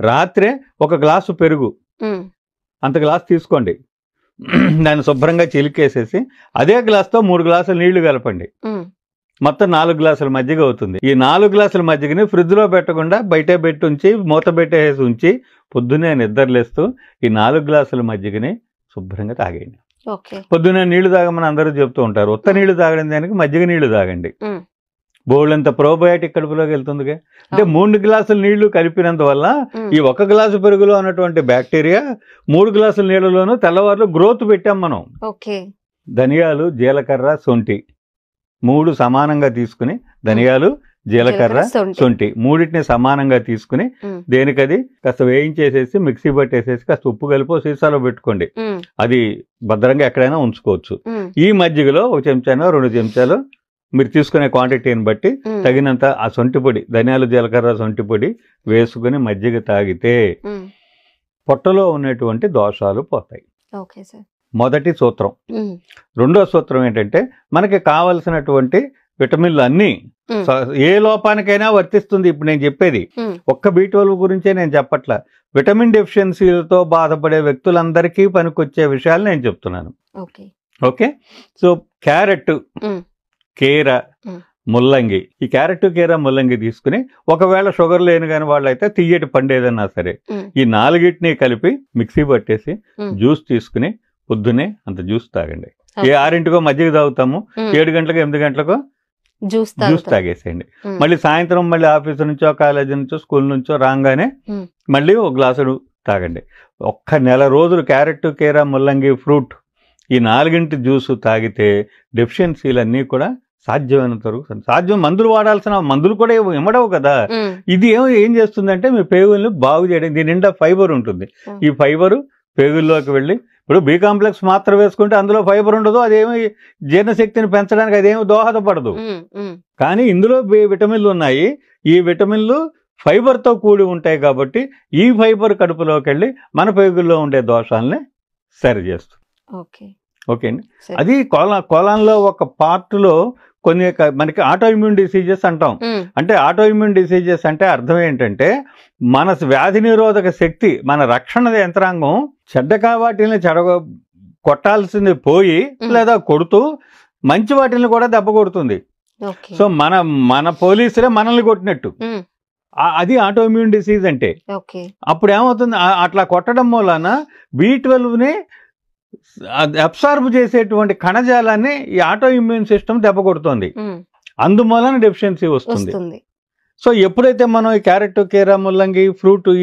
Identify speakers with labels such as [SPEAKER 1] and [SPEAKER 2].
[SPEAKER 1] రాత్రే ఒక గ్లాసు పెరుగు అంత గ్లాస్ తీసుకోండి, దాన్ని శుభ్రంగా చిలికేసేసి అదే గ్లాస్తో 3 గ్లాసులు నీళ్లు కలపండి, మొత్తం 4 గ్లాసుల మజ్జిగ అవుతుంది. ఈ 4 గ్లాసుల మజ్జిగని ఫ్రిడ్జ్లో పెట్టకుండా బయటే పెట్టి ఉంచి మూత పెట్టేసి ఉంచి పొద్దున్నే నిద్రలేస్తూ ఈ 4 గ్లాసుల మజ్జిగని శుభ్రంగా తాగేయండి. పొద్దున్నే నీళ్లు తాగమని అందరూ చెప్తూ ఉంటారు, ఉత్త నీళ్లు తాగడం దానికి మజ్జిగ నీళ్లు తాగండి. బోల్డంత ప్రోబయాటిక్ కడుపులోకి వెళ్తుందిగా. అంటే 3 గ్లాసుల నీళ్లు కలిపినందువల్ల ఈ 1 గ్లాసు పెరుగులో ఉన్నటువంటి బ్యాక్టీరియా 3 గ్లాసుల నీళ్లలోనూ తెల్లవారులు గ్రోత్ పెట్టాం మనం. ధనియాలు, జీలకర్ర, శొంఠి 3 సమానంగా తీసుకుని, ధనియాలు, జీలకర్ర, శొంఠి మూడింటిని సమానంగా తీసుకుని దేనికది కాస్త వేయించేసేసి మిక్సీ పట్టేసేసి కాస్త ఉప్పు కలిపి సీసాలో పెట్టుకోండి. అది భద్రంగా ఎక్కడైనా ఉంచుకోవచ్చు. ఈ మజ్జిగలో 1 చెంచానో 2 చెంచాలు మీరు తీసుకునే క్వాంటిటీని బట్టి తగినంత ఆ శొంఠి పొడి, ధనియాలు, జీలకర్ర, శొంఠి పొడి వేసుకుని మజ్జిగ తాగితే పొట్టలో ఉన్నటువంటి దోషాలు పోతాయి. మొదటి సూత్రం. రెండో సూత్రం ఏంటంటే మనకి కావలసినటువంటి విటమిన్లు అన్నీ ఏ లోపానికైనా వర్తిస్తుంది. ఇప్పుడు నేను చెప్పేది ఒక్క B12 గురించే నేను చెప్పట్లా, విటమిన్ డెఫిషియన్సీలతో బాధపడే వ్యక్తులందరికీ పనికొచ్చే విషయాలు నేను చెప్తున్నాను. ఓకే. సో క్యారెట్, కీర, ముల్లంగి, ఈ క్యారెట్, కీర, ముల్లంగి తీసుకుని ఒకవేళ షుగర్ లేని కానీ వాళ్ళైతే తియ్యటి పండు ఏదన్నా సరే ఈ 4టిని కలిపి మిక్సీ పట్టేసి జ్యూస్ తీసుకుని పొద్దునే అంత జ్యూస్ తాగండి. ఏ 6ంటికో మజ్జిగ తాగుతాము, 7 గంటలకు 8 గంటలకు జ్యూస్ తాగేసేయండి. మళ్ళీ సాయంత్రం మళ్ళీ ఆఫీసు నుంచో కాలేజీ నుంచో స్కూల్ నుంచో రాగానే మళ్ళీ 1 గ్లాసు తాగండి. ఒక్క నెల రోజులు క్యారెట్, కీర, ముల్లంగి, ఫ్రూట్ ఈ 4ంటి జ్యూసు తాగితే డెఫిషియన్సీలన్నీ కూడా సాధ్యమైనంత వరకు సాధ్యం. మందులు వాడాల్సిన మందులు కూడా ఇమ్మడవు కదా. ఇది ఏం చేస్తుందంటే మీ పేగుల్ని బాగు చేయడం. దీని నిండా ఫైబర్ ఉంటుంది. ఈ ఫైబరు పేగుల్లోకి వెళ్ళి ఇప్పుడు B కాంప్లెక్స్ మాత్ర వేసుకుంటే అందులో ఫైబర్ ఉండదు, అదేమి జీర్ణశక్తిని పెంచడానికి అదేమి దోహదపడదు. కానీ ఇందులో విటమిన్లు ఉన్నాయి. ఈ విటమిన్లు ఫైబర్తో కూడి ఉంటాయి కాబట్టి ఈ ఫైబర్ కడుపులోకి వెళ్ళి మన పేగుల్లో ఉండే దోషాలని సరి చేస్తుంది. ఓకే అండి. అది కోలాన్లో ఒక పార్ట్లో కొన్ని మనకి ఆటో ఇమ్యూన్ డిసీజెస్ అంటాం. అంటే ఆటో ఇమ్యూన్ డిసీజెస్ అంటే అర్థం ఏంటంటే మన వ్యాధి నిరోధక శక్తి, మన రక్షణ యంత్రాంగం చెడ్డకా వాటిని కొట్టాల్సింది పోయి లేదా కొడుతూ మంచి వాటిని కూడా దెబ్బ కొడుతుంది. సో మన పోలీసులే మనల్ని కొట్టినట్టు అది ఆటో ఇమ్యూన్ డిసీజ్ అంటే. అప్పుడు ఏమవుతుంది, అట్లా కొట్టడం వలన B12ని అబ్సార్బ్ చేసేటువంటి కణజాలాన్ని ఈ ఆటో ఇమ్యూన్ సిస్టమ్ దెబ్బ కొడుతుంది. అందువలన డెఫిషియన్సీ వస్తుంది. సో ఎప్పుడైతే మనం ఈ క్యారెట్, కీర, ముల్లంగి, ఫ్రూట్ ఈ